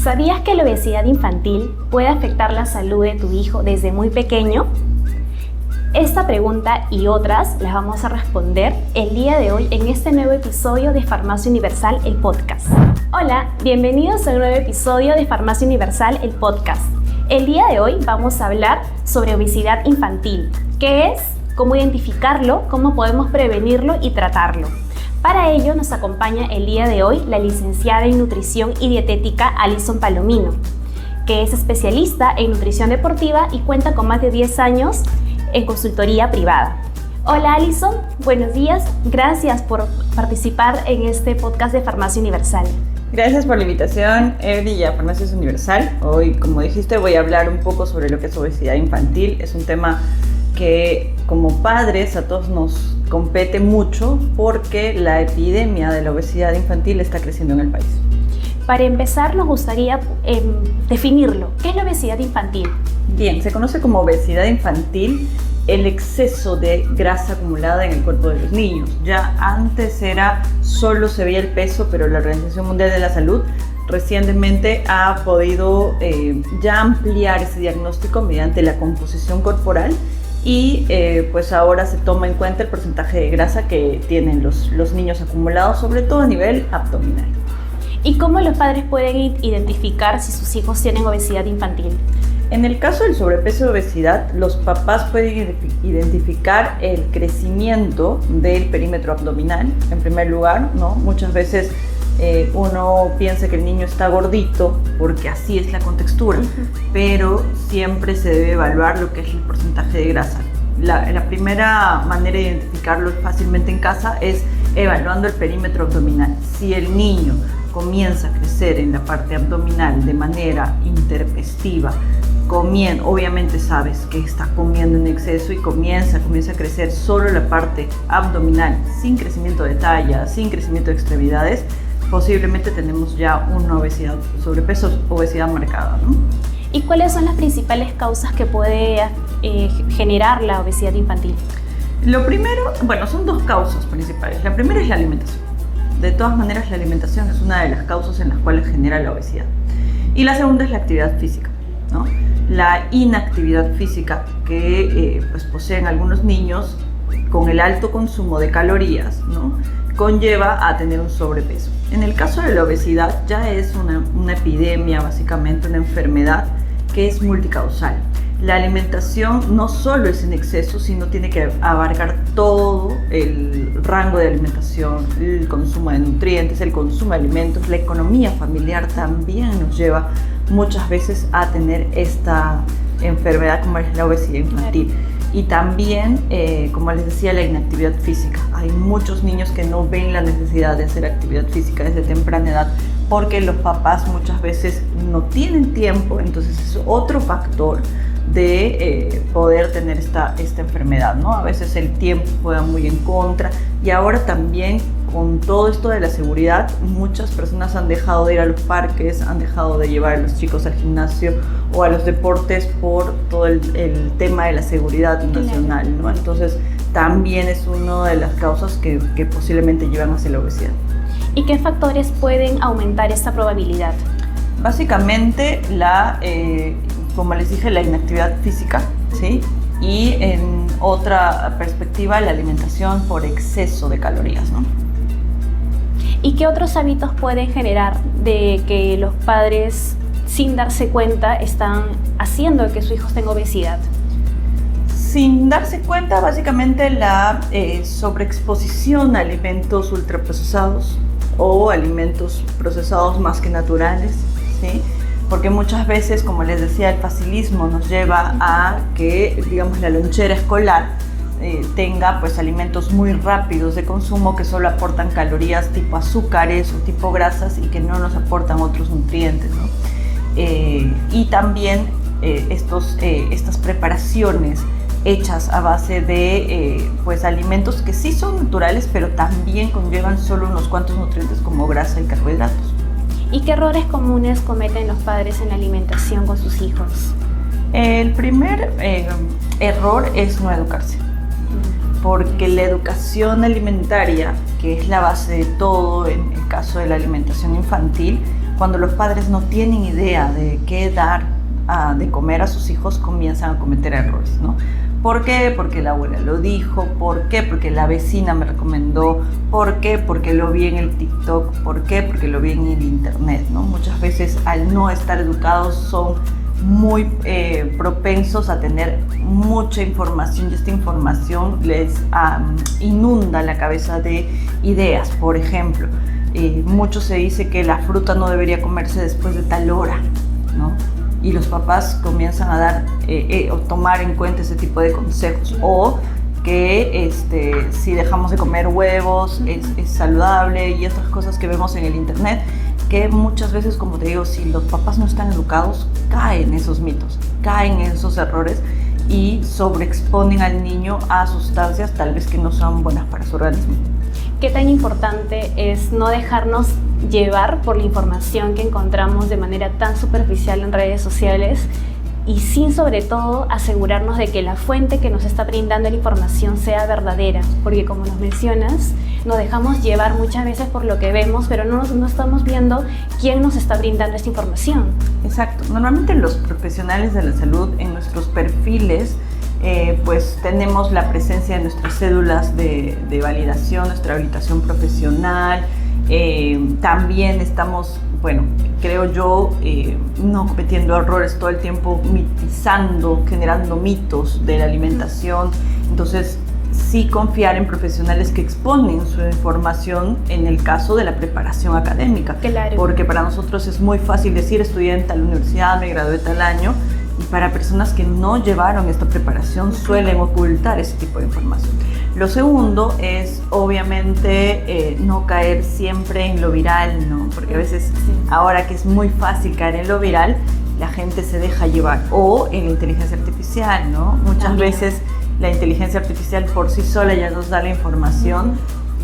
¿Sabías que la obesidad infantil puede afectar la salud de tu hijo desde muy pequeño? Esta pregunta y otras las vamos a responder el día de hoy en este nuevo episodio de Farmacia Universal, el podcast. Hola, bienvenidos a un nuevo episodio de Farmacia Universal, el podcast. El día de hoy vamos a hablar sobre obesidad infantil. ¿Qué es? ¿Cómo identificarlo? ¿Cómo podemos prevenirlo y tratarlo? Para ello nos acompaña el día de hoy la licenciada en Nutrición y Dietética Alison Palomino, que es especialista en nutrición deportiva y cuenta con más de 10 años en consultoría privada. Hola Alison, buenos días, gracias por participar en este podcast de Farmacia Universal. Gracias por la invitación, Evry, a Farmacia Universal. Hoy, como dijiste, voy a hablar un poco sobre lo que es obesidad infantil. Es un tema que como padres a todos nos compete mucho porque la epidemia de la obesidad infantil está creciendo en el país. Para empezar, nos gustaría definirlo. ¿Qué es la obesidad infantil? Bien, se conoce como obesidad infantil el exceso de grasa acumulada en el cuerpo de los niños. Ya antes solo se veía el peso, pero la Organización Mundial de la Salud recientemente ha podido ya ampliar ese diagnóstico mediante la composición corporal y pues ahora se toma en cuenta el porcentaje de grasa que tienen los niños acumulados, sobre todo a nivel abdominal. ¿Y cómo los padres pueden identificar si sus hijos tienen obesidad infantil? En el caso del sobrepeso y obesidad, los papás pueden identificar el crecimiento del perímetro abdominal, en primer lugar, ¿no? Muchas veces uno piensa que el niño está gordito porque así es la contextura, pero siempre se debe evaluar lo que es el porcentaje de grasa. La primera manera de identificarlo fácilmente en casa es evaluando el perímetro abdominal. Si el niño comienza a crecer en la parte abdominal de manera intempestiva, obviamente sabes que está comiendo en exceso y comienza a crecer solo la parte abdominal, sin crecimiento de talla, sin crecimiento de extremidades, posiblemente tenemos ya una obesidad, sobrepeso, obesidad marcada, ¿no? ¿Y cuáles son las principales causas que puede generar la obesidad infantil? Lo primero, son dos causas principales. La primera es la alimentación. De todas maneras, la alimentación es una de las causas en las cuales genera la obesidad. Y la segunda es la actividad física, ¿no? La inactividad física que poseen algunos niños con el alto consumo de calorías, ¿no? Conlleva a tener un sobrepeso. En el caso de la obesidad ya es una epidemia, básicamente una enfermedad que es multicausal. La alimentación no solo es en exceso, sino tiene que abarcar todo el rango de alimentación, el consumo de nutrientes, el consumo de alimentos. La economía familiar también nos lleva muchas veces a tener esta enfermedad como es la obesidad infantil. Y también, como les decía, la inactividad física. Hay muchos niños que no ven la necesidad de hacer actividad física desde temprana edad porque los papás muchas veces no tienen tiempo, entonces es otro factor de poder tener esta enfermedad, ¿no? A veces el tiempo juega muy en contra y ahora también con todo esto de la seguridad, muchas personas han dejado de ir a los parques, han dejado de llevar a los chicos al gimnasio o a los deportes por todo el tema de la seguridad nacional, ¿no? Entonces también es una de las causas que posiblemente llevan hacia la obesidad. ¿Y qué factores pueden aumentar esta probabilidad? Básicamente como les dije, la inactividad física, ¿sí? Y en otra perspectiva, la alimentación por exceso de calorías, ¿no? ¿Y qué otros hábitos pueden generar de que los padres, sin darse cuenta, están haciendo que su hijo tenga obesidad? Sin darse cuenta, básicamente la sobreexposición a alimentos ultraprocesados o alimentos procesados más que naturales, ¿sí? Porque muchas veces, como les decía, el facilismo nos lleva a que, digamos, la lonchera escolar tenga pues alimentos muy rápidos de consumo que solo aportan calorías tipo azúcares o tipo grasas y que no nos aportan otros nutrientes, ¿no? Y también estas preparaciones hechas a base de pues alimentos que sí son naturales pero también conllevan solo unos cuantos nutrientes como grasa y carbohidratos. ¿Y qué errores comunes cometen los padres en la alimentación con sus hijos? El primer error es no educarse, porque la educación alimentaria, que es la base de todo en el caso de la alimentación infantil, cuando los padres no tienen idea de qué dar de comer a sus hijos, comienzan a cometer errores, ¿no? ¿Por qué? Porque la abuela lo dijo. ¿Por qué? Porque la vecina me recomendó. ¿Por qué? Porque lo vi en el TikTok. ¿Por qué? Porque lo vi en el internet, ¿no? Muchas veces, al no estar educados, son muy propensos a tener mucha información, y esta información les inunda la cabeza de ideas. Por ejemplo, mucho se dice que la fruta no debería comerse después de tal hora, ¿no? Y los papás comienzan a dar o tomar en cuenta ese tipo de consejos. O que si dejamos de comer huevos es saludable, y otras cosas que vemos en el internet, que muchas veces, como te digo, si los papás no están educados, caen esos mitos, caen en esos errores y sobreexponen al niño a sustancias tal vez que no son buenas para su organismo. ¿Qué tan importante es no dejarnos llevar por la información que encontramos de manera tan superficial en redes sociales, y sin, sobre todo, asegurarnos de que la fuente que nos está brindando la información sea verdadera? Porque, como nos mencionas, nos dejamos llevar muchas veces por lo que vemos, pero no estamos viendo quién nos está brindando esta información. Exacto. Normalmente los profesionales de la salud, en nuestros perfiles, pues tenemos la presencia de nuestras cédulas de validación, nuestra habilitación profesional. También estamos, bueno, creo yo, no cometiendo errores todo el tiempo, mitizando, generando mitos de la alimentación. Entonces, sí confiar en profesionales que exponen su información en el caso de la preparación académica. Claro. Porque para nosotros es muy fácil decir: estudié en tal universidad, me gradué tal año. Y para personas que no llevaron esta preparación, suelen ocultar ese tipo de información. Lo segundo es, obviamente, no caer siempre en lo viral, ¿no? Porque a veces, ahora que es muy fácil caer en lo viral, la gente se deja llevar. O en la inteligencia artificial, ¿no? Muchas veces la inteligencia artificial por sí sola ya nos da la información,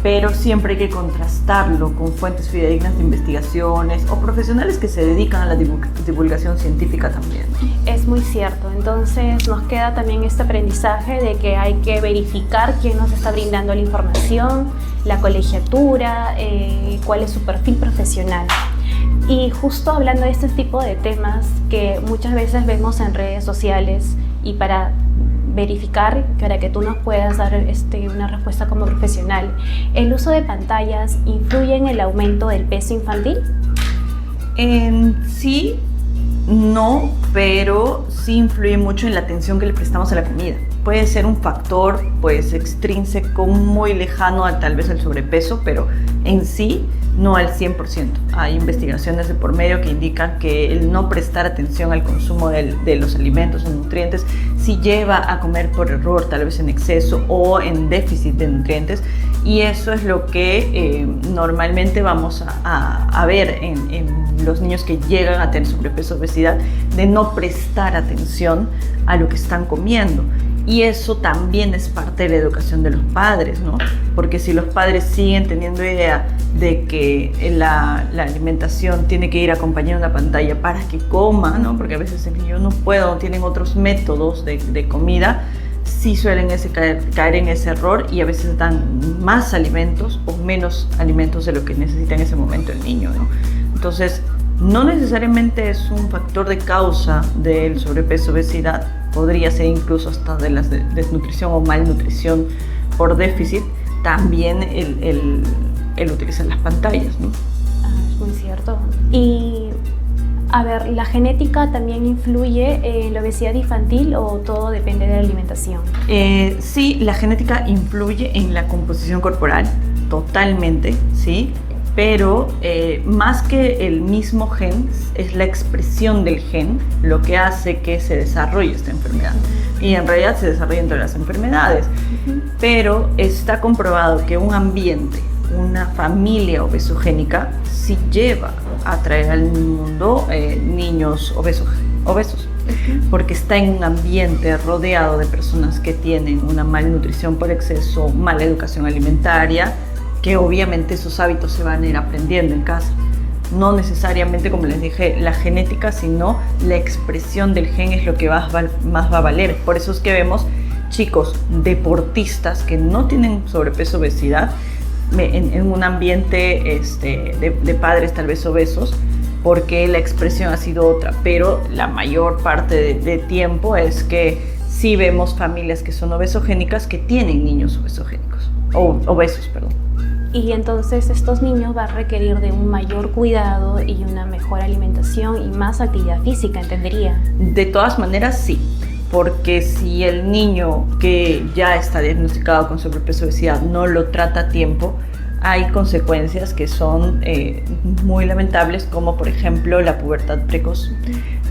pero siempre hay que contrastarlo con fuentes fidedignas de investigaciones o profesionales que se dedican a la divulgación científica también. Es muy cierto. Entonces nos queda también este aprendizaje de que hay que verificar quién nos está brindando la información, la colegiatura, cuál es su perfil profesional. Y justo hablando de este tipo de temas que muchas veces vemos en redes sociales, y para verificar, para que tú nos puedas dar una respuesta como profesional, ¿el uso de pantallas influye en el aumento del peso infantil? Sí, no, pero sí influye mucho en la atención que le prestamos a la comida. Puede ser un factor, pues, extrínseco, muy lejano a tal vez el sobrepeso, pero en sí no al 100%. Hay investigaciones de por medio que indican que el no prestar atención al consumo de los alimentos o nutrientes sí lleva a comer por error, tal vez en exceso o en déficit de nutrientes, y eso es lo que normalmente vamos a ver en los niños que llegan a tener sobrepeso o obesidad, de no prestar atención a lo que están comiendo. Y eso también es parte de la educación de los padres, ¿no? Porque si los padres siguen teniendo idea de que la alimentación tiene que ir acompañada de una pantalla para que coma, ¿no? Porque a veces el niño no puede, o tienen otros métodos de comida, sí suelen caer en ese error, y a veces dan más alimentos o menos alimentos de lo que necesita en ese momento el niño, ¿no? Entonces, no necesariamente es un factor de causa del sobrepeso, obesidad. Podría ser incluso hasta de la desnutrición o malnutrición por déficit, también el utilizar las pantallas, ¿no? Es muy cierto. Y, a ver, ¿la genética también influye en la obesidad infantil o todo depende de la alimentación? Sí, la genética influye en la composición corporal, totalmente, ¿sí? Pero más que el mismo gen, es la expresión del gen lo que hace que se desarrolle esta enfermedad. Y en realidad se desarrolla entre las enfermedades. Pero está comprobado que un ambiente, una familia obesogénica, sí lleva a traer al mundo niños obesos. Porque está en un ambiente rodeado de personas que tienen una malnutrición por exceso, mala educación alimentaria, que obviamente esos hábitos se van a ir aprendiendo en casa. No necesariamente, como les dije, la genética, sino la expresión del gen es lo que más va a valer. Por eso es que vemos chicos deportistas que no tienen sobrepeso, obesidad, en un ambiente de padres tal vez obesos, porque la expresión ha sido otra, pero la mayor parte de tiempo es que sí vemos familias que son obesogénicas que tienen niños obesogénicos, o obesos, perdón. Y entonces estos niños van a requerir de un mayor cuidado y una mejor alimentación y más actividad física, entendería. De todas maneras, sí, porque si el niño que ya está diagnosticado con sobrepeso o obesidad no lo trata a tiempo, hay consecuencias que son muy lamentables, como por ejemplo la pubertad precoz,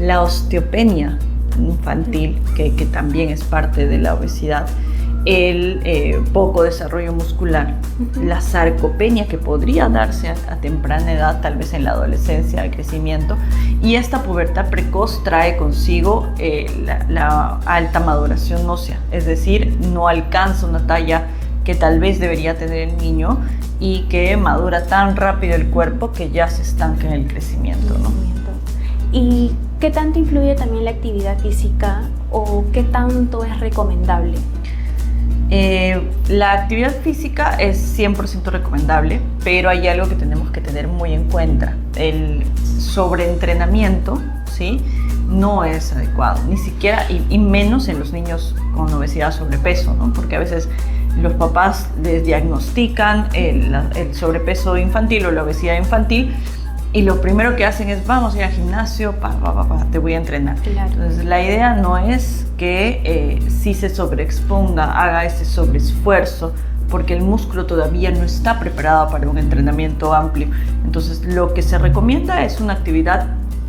la osteopenia infantil, que también es parte de la obesidad, el poco desarrollo muscular, la sarcopenia que podría darse a temprana edad, tal vez en la adolescencia, el crecimiento, y esta pubertad precoz trae consigo la alta maduración ósea, es decir, no alcanza una talla que tal vez debería tener el niño y que madura tan rápido el cuerpo que ya se estanca en el crecimiento, ¿no? ¿Y qué tanto influye también la actividad física o qué tanto es recomendable? La actividad física es 100% recomendable, pero hay algo que tenemos que tener muy en cuenta. El sobreentrenamiento, ¿sí?, no es adecuado, ni siquiera, y menos en los niños con obesidad o sobrepeso, ¿no? Porque a veces los papás les diagnostican el sobrepeso infantil o la obesidad infantil y lo primero que hacen es vamos a ir al gimnasio, te voy a entrenar. Claro. Entonces la idea no es que si se sobreexponga, haga ese sobreesfuerzo, porque el músculo todavía no está preparado para un entrenamiento amplio. Entonces lo que se recomienda es una actividad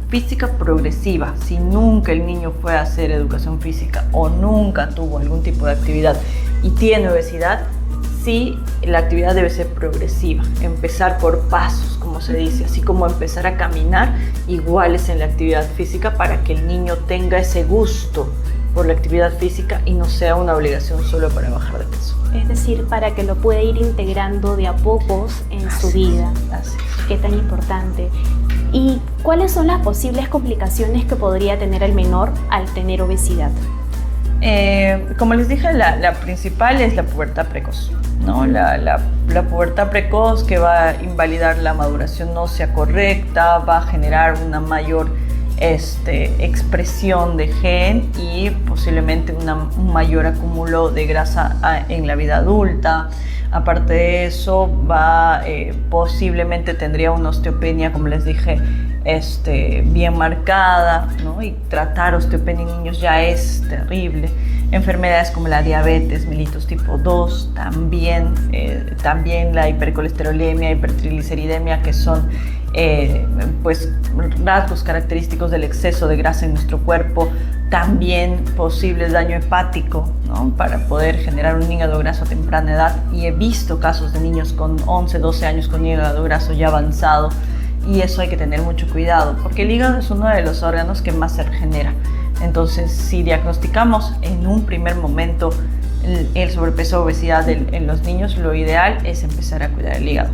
física progresiva. Si nunca el niño fue a hacer educación física o nunca tuvo algún tipo de actividad y tiene obesidad, sí, la actividad debe ser progresiva, empezar por pasos, como se dice, así como empezar a caminar, iguales en la actividad física, para que el niño tenga ese gusto por la actividad física y no sea una obligación solo para bajar de peso. Es decir, para que lo pueda ir integrando de a pocos en su vida. Así es. Qué tan importante. ¿Y cuáles son las posibles complicaciones que podría tener el menor al tener obesidad? Como les dije, la principal es la pubertad precoz, ¿no? La pubertad precoz, que va a invalidar la maduración ósea correcta, va a generar una mayor expresión de gen y posiblemente un mayor acúmulo de grasa en la vida adulta. Aparte de eso, posiblemente tendría una osteopenia, como les dije, bien marcada, ¿no? Y tratar osteopenia en niños ya es terrible. Enfermedades como la diabetes mellitus tipo 2, también la hipercolesterolemia, hipertrigliceridemia, que son rasgos característicos del exceso de grasa en nuestro cuerpo. También posible daño hepático, ¿no?, para poder generar un hígado graso a temprana edad. Y he visto casos de niños con 11, 12 años con hígado graso ya avanzado. Y eso hay que tener mucho cuidado, porque el hígado es uno de los órganos que más se regenera. Entonces, si diagnosticamos en un primer momento el sobrepeso o obesidad en los niños, lo ideal es empezar a cuidar el hígado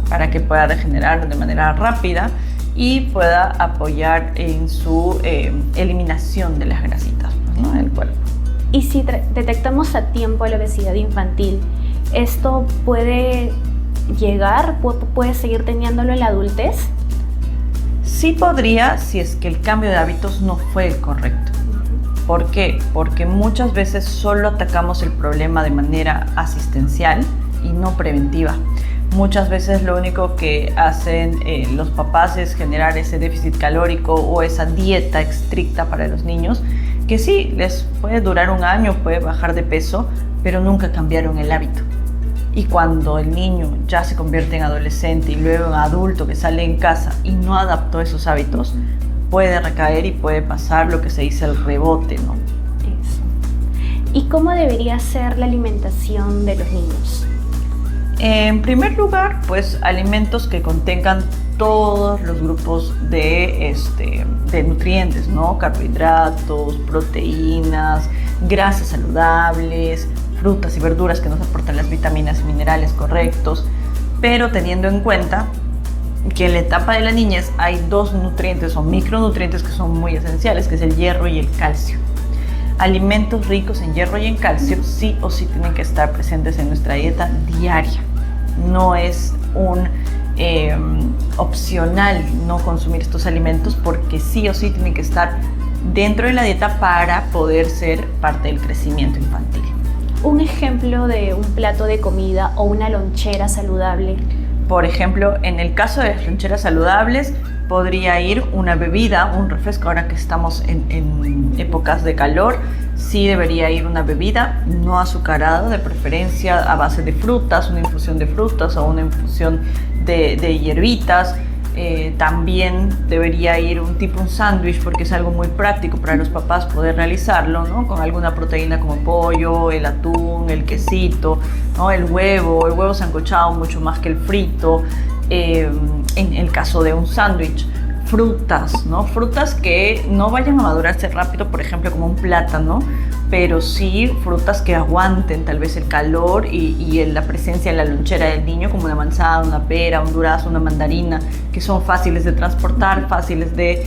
para que pueda regenerar de manera rápida y pueda apoyar en su eliminación de las grasitas, ¿no?, del cuerpo. Y si detectamos a tiempo la obesidad infantil, ¿esto puede llegar, puede seguir teniéndolo en la adultez? Sí podría, si es que el cambio de hábitos no fue el correcto. ¿Por qué? Porque muchas veces solo atacamos el problema de manera asistencial y no preventiva. Muchas veces lo único que hacen los papás es generar ese déficit calórico o esa dieta estricta para los niños, que sí, les puede durar un año, puede bajar de peso, pero nunca cambiaron el hábito. Y cuando el niño ya se convierte en adolescente y luego en adulto que sale en casa y no adaptó esos hábitos, puede recaer y puede pasar lo que se dice el rebote, ¿no? Eso. ¿Y cómo debería ser la alimentación de los niños? En primer lugar, pues alimentos que contengan todos los grupos de nutrientes, ¿no? Carbohidratos, proteínas, grasas saludables, frutas y verduras que nos aportan las vitaminas y minerales correctos, pero teniendo en cuenta que en la etapa de la niñez hay dos nutrientes o micronutrientes que son muy esenciales, que es el hierro y el calcio. Alimentos ricos en hierro y en calcio sí o sí tienen que estar presentes en nuestra dieta diaria. No es un opcional no consumir estos alimentos, porque sí o sí tienen que estar dentro de la dieta para poder ser parte del crecimiento infantil. Un ejemplo de un plato de comida o una lonchera saludable. Por ejemplo, en el caso de las loncheras saludables, podría ir una bebida, un refresco. Ahora que estamos en épocas de calor, sí debería ir una bebida no azucarada, de preferencia a base de frutas, una infusión de frutas o una infusión de hierbitas. También debería ir un sándwich, porque es algo muy práctico para los papás poder realizarlo, ¿no? Con alguna proteína como pollo, el atún, el quesito, ¿no? El huevo sancochado mucho más que el frito. En el caso de un sándwich, frutas, ¿no? Frutas que no vayan a madurarse rápido, por ejemplo, como un plátano, pero sí frutas que aguanten tal vez el calor y la presencia en la lonchera del niño, como una manzana, una pera, un durazno, una mandarina, que son fáciles de transportar, fáciles de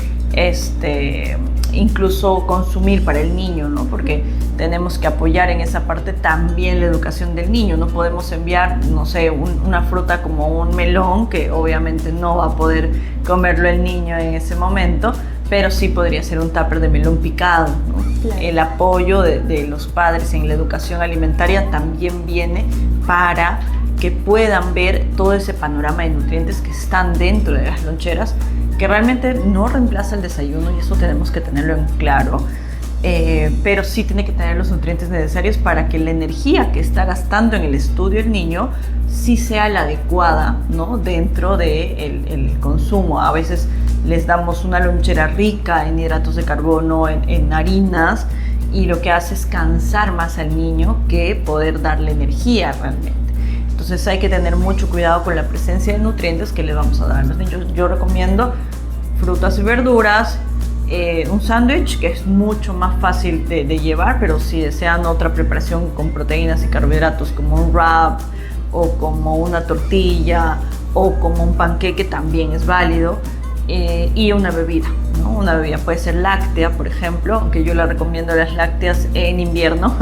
incluso consumir para el niño, ¿no? Porque tenemos que apoyar en esa parte también la educación del niño. No podemos enviar, no sé, una fruta como un melón, que obviamente no va a poder comerlo el niño en ese momento, pero sí podría ser un tupper de melón picado, ¿no? Claro. El apoyo de los padres en la educación alimentaria también viene para que puedan ver todo ese panorama de nutrientes que están dentro de las loncheras, que realmente no reemplaza el desayuno, y eso tenemos que tenerlo en claro, pero sí tiene que tener los nutrientes necesarios para que la energía que está gastando en el estudio el niño sí sea la adecuada, ¿no? Dentro del consumo. A veces les damos una lonchera rica en hidratos de carbono, en harinas, y lo que hace es cansar más al niño que poder darle energía realmente. Entonces hay que tener mucho cuidado con la presencia de nutrientes que le vamos a dar a los niños. Yo recomiendo frutas y verduras, un sándwich que es mucho más fácil de llevar, pero si desean otra preparación con proteínas y carbohidratos como un wrap o como una tortilla o como un panqueque, también es válido, y una bebida, ¿no? Una bebida puede ser láctea, por ejemplo, aunque yo la recomiendo las lácteas en invierno,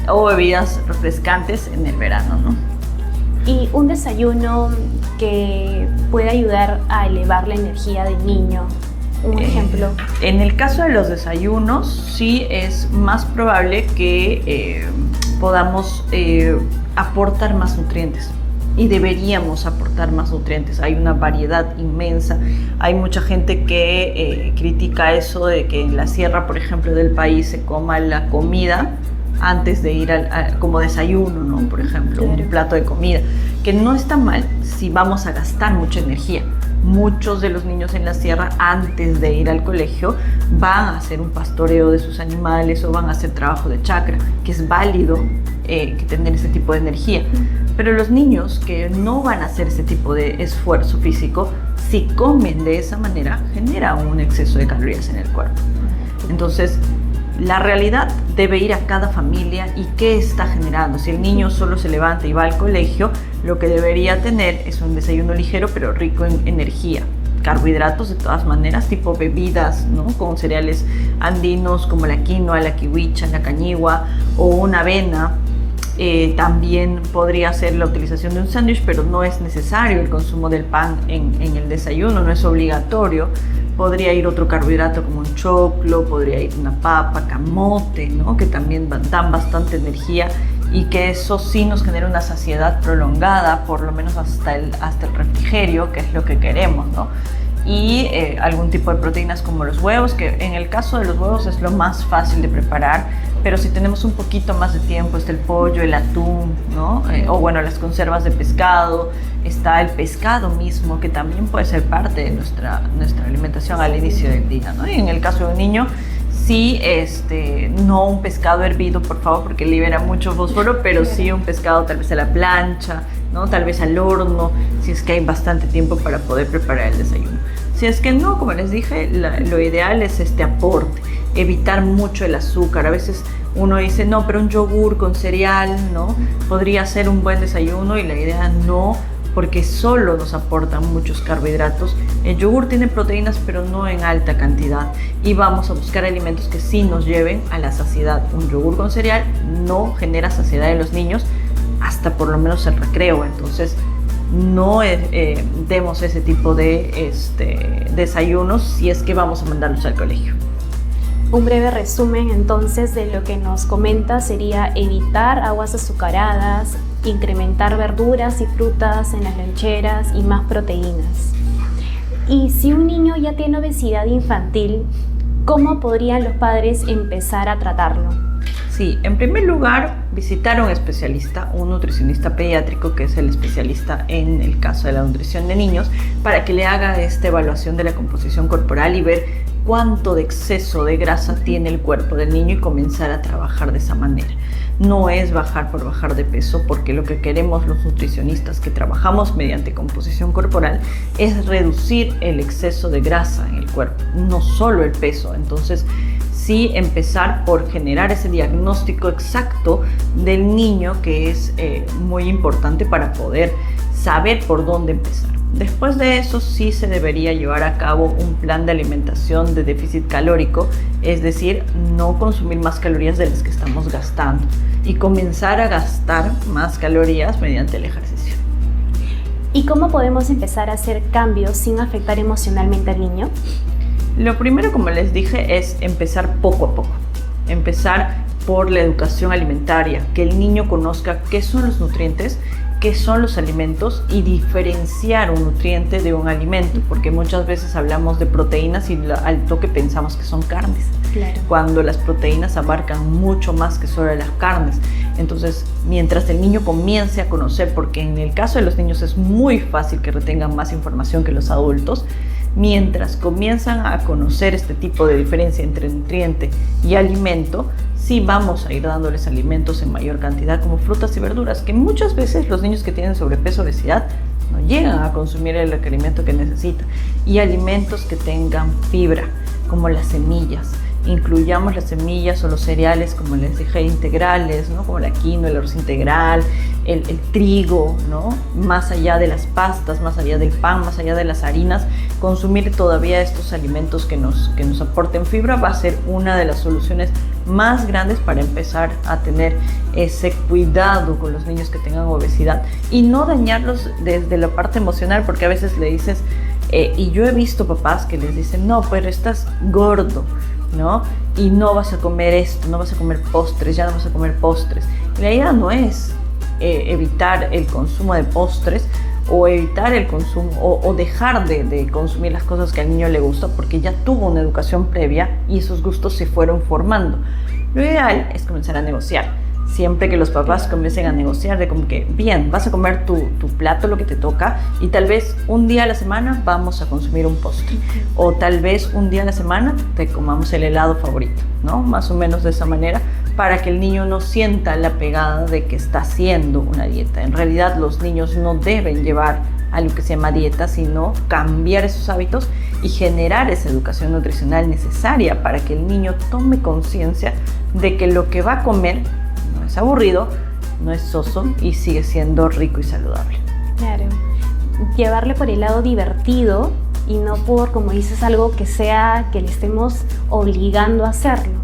o bebidas refrescantes en el verano, ¿no? Y un desayuno que puede ayudar a elevar la energía del niño, un ejemplo. En el caso de los desayunos, sí es más probable que podamos aportar más nutrientes. Y deberíamos aportar más nutrientes. Hay una variedad inmensa. Hay mucha gente que critica eso de que en la sierra, por ejemplo, del país se coma la comida antes de ir como desayuno, ¿no? Por ejemplo, claro, un plato de comida, que no está mal si vamos a gastar mucha energía. Muchos de los niños en la sierra, antes de ir al colegio, van a hacer un pastoreo de sus animales o van a hacer trabajo de chacra, que es válido que tener ese tipo de energía. Pero los niños que no van a hacer ese tipo de esfuerzo físico, si comen de esa manera, genera un exceso de calorías en el cuerpo. Entonces, la realidad debe ir a cada familia y qué está generando. Si el niño solo se levanta y va al colegio, lo que debería tener es un desayuno ligero pero rico en energía. Carbohidratos de todas maneras, tipo bebidas, ¿no? Con cereales andinos como la quinoa, la kiwicha, la cañigua o una avena. También podría ser la utilización de un sándwich, pero no es necesario el consumo del pan en el desayuno, no es obligatorio. Podría ir otro carbohidrato como un choclo, podría ir una papa, camote, ¿no? Que también dan bastante energía y que eso sí nos genera una saciedad prolongada, por lo menos hasta el refrigerio, que es lo que queremos, ¿no? Y algún tipo de proteínas como los huevos, que en el caso de los huevos es lo más fácil de preparar, pero si tenemos un poquito más de tiempo, está el pollo, el atún, ¿no? O bueno, las conservas de pescado, está el pescado mismo, que también puede ser parte de nuestra alimentación al inicio del día, ¿no? Y en el caso de un niño, sí, no un pescado hervido, por favor, porque libera mucho fósforo, pero sí un pescado tal vez a la plancha, ¿no? Tal vez al horno, si es que hay bastante tiempo para poder preparar el desayuno. Si es que no, como les dije, lo ideal es este aporte, evitar mucho el azúcar. A veces uno dice, no, pero un yogur con cereal, ¿no? Podría ser un buen desayuno, y la idea no, porque solo nos aportan muchos carbohidratos. El yogur tiene proteínas, pero no en alta cantidad, y vamos a buscar alimentos que sí nos lleven a la saciedad. Un yogur con cereal no genera saciedad en los niños hasta por lo menos el recreo. Entonces no demos ese tipo de desayunos si es que vamos a mandarlos al colegio. Un breve resumen entonces de lo que nos comenta sería evitar aguas azucaradas, incrementar verduras y frutas en las loncheras y más proteínas. Y si un niño ya tiene obesidad infantil, ¿cómo podrían los padres empezar a tratarlo? Sí, en primer lugar, visitar a un especialista, un nutricionista pediátrico, que es el especialista en el caso de la nutrición de niños, para que le haga esta evaluación de la composición corporal y ver cuánto de exceso de grasa tiene el cuerpo del niño y comenzar a trabajar de esa manera. No es bajar por bajar de peso, porque lo que queremos los nutricionistas que trabajamos mediante composición corporal es reducir el exceso de grasa en el cuerpo, no solo el peso. Entonces, sí empezar por generar ese diagnóstico exacto del niño, que es muy importante para poder saber por dónde empezar. Después de eso sí se debería llevar a cabo un plan de alimentación de déficit calórico, es decir, no consumir más calorías de las que estamos gastando y comenzar a gastar más calorías mediante el ejercicio. ¿Y cómo podemos empezar a hacer cambios sin afectar emocionalmente al niño? Lo primero, como les dije, es empezar poco a poco. Empezar por la educación alimentaria, que el niño conozca qué son los nutrientes, qué son los alimentos y diferenciar un nutriente de un alimento, porque muchas veces hablamos de proteínas y al toque pensamos que son carnes, claro, cuando las proteínas abarcan mucho más que solo las carnes. Entonces, mientras el niño comience a conocer, porque en el caso de los niños es muy fácil que retengan más información que los adultos, mientras comienzan a conocer este tipo de diferencia entre nutriente y alimento, sí vamos a ir dándoles alimentos en mayor cantidad, como frutas y verduras, que muchas veces los niños que tienen sobrepeso o obesidad no llegan a consumir el alimento que necesitan. Y alimentos que tengan fibra, como las semillas. Incluyamos las semillas o los cereales, como les dije, integrales, ¿no? Como la quinoa, el arroz integral, el trigo, ¿no? Más allá de las pastas, más allá del pan, más allá de las harinas, consumir todavía estos alimentos que nos aporten fibra va a ser una de las soluciones más grandes para empezar a tener ese cuidado con los niños que tengan obesidad y no dañarlos desde la parte emocional, porque a veces le dices, y yo he visto papás que les dicen, no, pero estás gordo, ¿no? Y no vas a comer esto, no vas a comer postres, ya no vas a comer postres. Y la idea no es evitar el consumo de postres o evitar el consumo o dejar de consumir las cosas que al niño le gusta, porque ya tuvo una educación previa y esos gustos se fueron formando. Lo ideal es comenzar a negociar. Siempre que los papás comiencen a negociar de como que, bien, vas a comer tu plato, lo que te toca, y tal vez un día a la semana vamos a consumir un postre, o tal vez un día a la semana te comamos el helado favorito, ¿no? Más o menos de esa manera, para que el niño no sienta la pegada de que está haciendo una dieta. En realidad los niños no deben llevar a lo que se llama dieta, sino cambiar esos hábitos y generar esa educación nutricional necesaria para que el niño tome conciencia de que lo que va a comer no es aburrido, no es soso y sigue siendo rico y saludable. Claro, llevarle por el lado divertido y no por, como dices, algo que sea que le estemos obligando a hacerlo,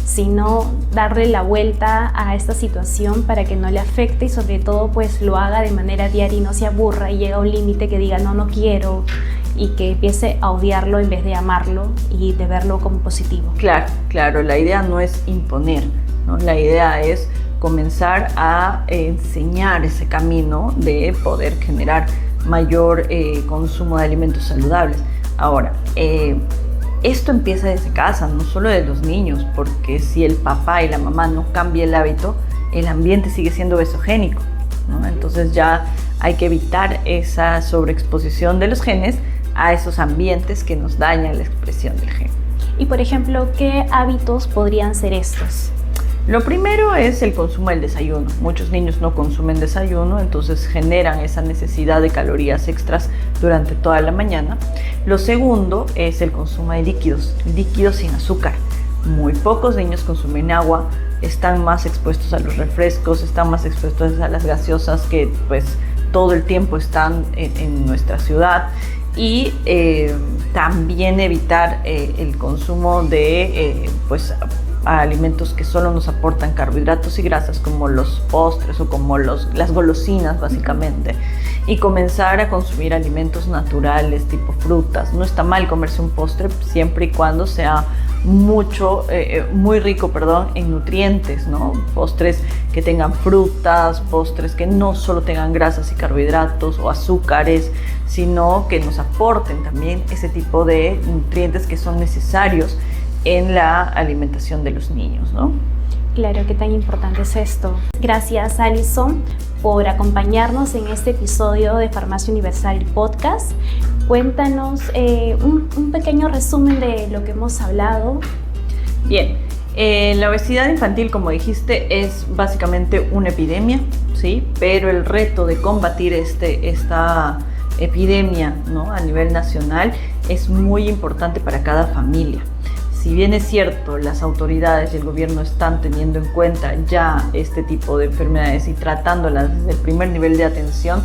sino darle la vuelta a esta situación para que no le afecte y sobre todo pues lo haga de manera diaria y no se aburra y llegue a un límite que diga no quiero, y que empiece a odiarlo en vez de amarlo y de verlo como positivo. Claro, la idea no es imponer, ¿no? La idea es comenzar a enseñar ese camino de poder generar mayor consumo de alimentos saludables. Ahora, esto empieza desde casa, no solo de los niños, porque si el papá y la mamá no cambian el hábito, el ambiente sigue siendo obesogénico, ¿no? Entonces ya hay que evitar esa sobreexposición de los genes a esos ambientes que nos dañan la expresión del gen. Y por ejemplo, ¿qué hábitos podrían ser estos? Lo primero es el consumo del desayuno. Muchos niños no consumen desayuno, entonces generan esa necesidad de calorías extras durante toda la mañana. Lo segundo es el consumo de líquidos sin azúcar. Muy pocos niños consumen agua, están más expuestos a los refrescos, están más expuestos a las gaseosas que pues todo el tiempo están en nuestra ciudad. Y también evitar el consumo de a alimentos que solo nos aportan carbohidratos y grasas, como los postres o como las golosinas básicamente, y comenzar a consumir alimentos naturales tipo frutas. No está mal comerse un postre siempre y cuando sea muy rico, en nutrientes, ¿no? Postres que tengan frutas, postres que no solo tengan grasas y carbohidratos o azúcares, sino que nos aporten también ese tipo de nutrientes que son necesarios en la alimentación de los niños, ¿no? Claro, qué tan importante es esto. Gracias, Alison, por acompañarnos en este episodio de Farmacia Universal Podcast. Cuéntanos un pequeño resumen de lo que hemos hablado. Bien, la obesidad infantil, como dijiste, es básicamente una epidemia, ¿sí? Pero el reto de combatir esta epidemia, ¿no?, a nivel nacional es muy importante para cada familia. Si bien es cierto, las autoridades y el gobierno están teniendo en cuenta ya este tipo de enfermedades y tratándolas desde el primer nivel de atención,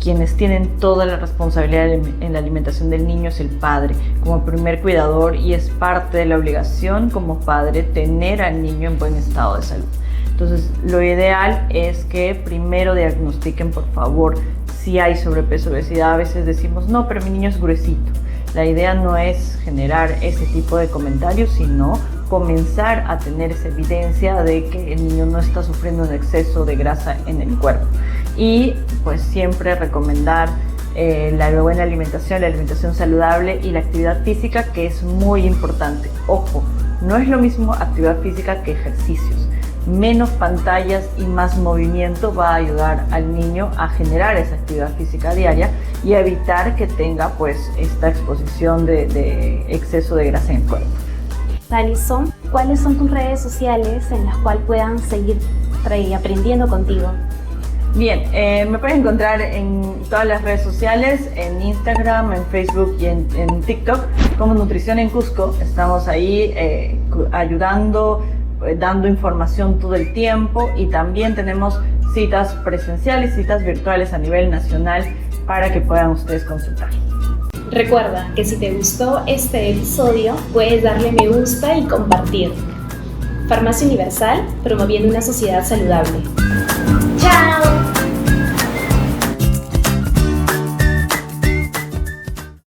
quienes tienen toda la responsabilidad en la alimentación del niño es el padre, como primer cuidador, y es parte de la obligación como padre tener al niño en buen estado de salud. Entonces, lo ideal es que primero diagnostiquen, por favor, si hay sobrepeso o obesidad. A veces decimos, no, pero mi niño es gruesito. La idea no es generar ese tipo de comentarios, sino comenzar a tener esa evidencia de que el niño no está sufriendo un exceso de grasa en el cuerpo. Y pues siempre recomendar la buena alimentación, la alimentación saludable y la actividad física, que es muy importante. Ojo, no es lo mismo actividad física que ejercicios. Menos pantallas y más movimiento va a ayudar al niño a generar esa actividad física diaria y a evitar que tenga pues esta exposición de exceso de grasa en el cuerpo. Alison, ¿cuáles son tus redes sociales en las cuales puedan seguir aprendiendo contigo? Bien, me pueden encontrar en todas las redes sociales, en Instagram, en Facebook y en TikTok como Nutrición en Cusco. Estamos ahí ayudando, dando información todo el tiempo, y también tenemos citas presenciales, citas virtuales a nivel nacional para que puedan ustedes consultar. Recuerda que si te gustó este episodio, puedes darle me gusta y compartir. Farmacia Universal, promoviendo una sociedad saludable. ¡Chao!